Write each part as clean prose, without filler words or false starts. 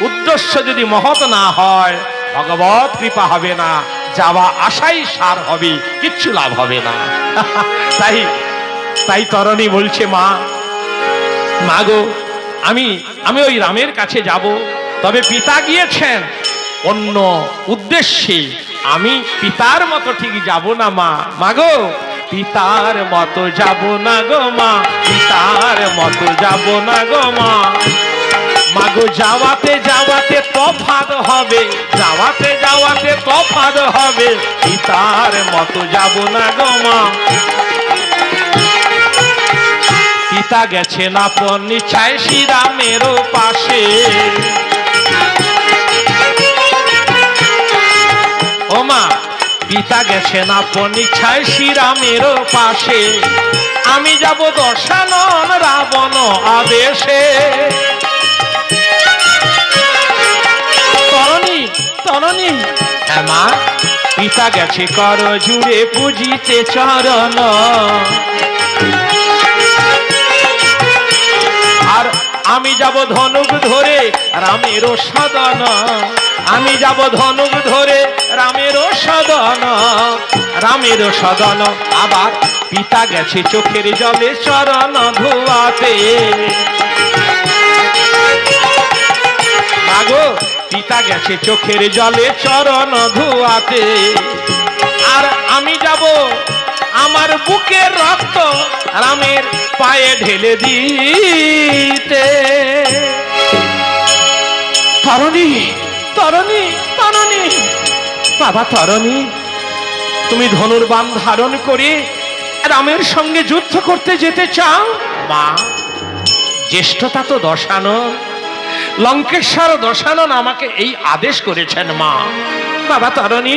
উদ্দেশ্য যদি মহৎ না হয় ভগবত কৃপা হবে না, যাওয়া আশাই সার হবে, কিচ্ছু লাভ হবে না। তাই তাই তরণী বলছে, মা মা গো, আমি ওই রামের কাছে যাব, তবে পিতা গিয়েছেন অন্য উদ্দেশ্যে, আমি পিতার মতো ঠিক যাব না মা। মা গো, পিতার মতো যাব না গো মা, পিতার মতো যাব না গো মা। মাগো যাওয়াতে যাওয়াতে তফাৎ হবে, যাওয়াতে যাওয়াতে তফাৎ হবে, পিতার মতো যাব না গো মা। পিতা গেছেন আপন ইচ্ছায় শ্রীরামের পাশে, ও মা পিতা গেছেন আপন ইচ্ছায় শ্রীরামের পাশে, আমি যাব দশানন রাবণ আদেশে। তরণী তরণী, হ্যাঁ মা, পিতা গেছে কর জুড়ে পূজিতে চরণ, আর আমি যাব ধনুক ধরে রামের সদন, আমি যাব ধনুক ধরে রামের সদন, রামের সদন। আবার পিতা গেছে চোখের জলে চরণ ধোয়াতে, মাগো পিতা গেছে চোখের জলে চরণ ধোয়াতে, আর আমি যাব আমার বুকের রক্ত রামের পায়ে ঢেলে দিতে। তরণী তরণী তরণী, বাবা তরণী, তুমি ধনুর্বাণ ধারণ করে রামের সঙ্গে যুদ্ধ করতে যেতে চাও? মা, জ্যেষ্ঠতা তো দশানন, লঙ্কেশ্বর দশানন আমাকে এই আদেশ করেছেন মা। বাবা তরণী,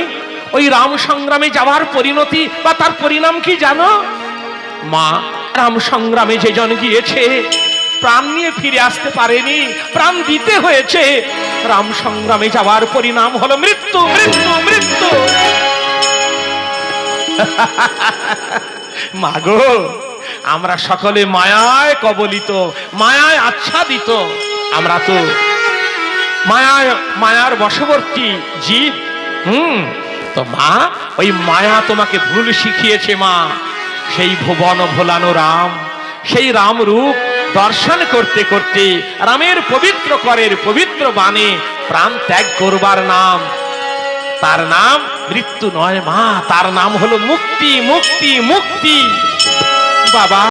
ওই রাম সংগ্রামে যাওয়ার পরিণতি বা তার পরিণাম কি জানো? মা, রাম সংগ্রামে যে জন গিয়েছে প্রাণ নিয়ে ফিরে আসতে পারেনি, প্রাণ দিতে হয়েছে। রাম সংগ্রামে যাওয়ার পরিণাম হলো মৃত্যু, মৃত্যু, মৃত্যু। মাগো, আমরা সকলে মায়ায় কবলিত, মায়ায় আচ্ছাদিত, আমরা তো মায়ার বশবর্তী জীব। তো মা, ওই মায়া তোমাকে ভুল শিখিয়েছে মা। সেই ভুবন ভোলানো রাম, সেই রাম রূপ দর্শন করতে করতে রামের পবিত্র করের পবিত্র বাণে প্রাণ ত্যাগ করবার নাম, তার নাম মৃত্যু নয় মা, তার নাম হলো মুক্তি, মুক্তি, মুক্তি। বাবা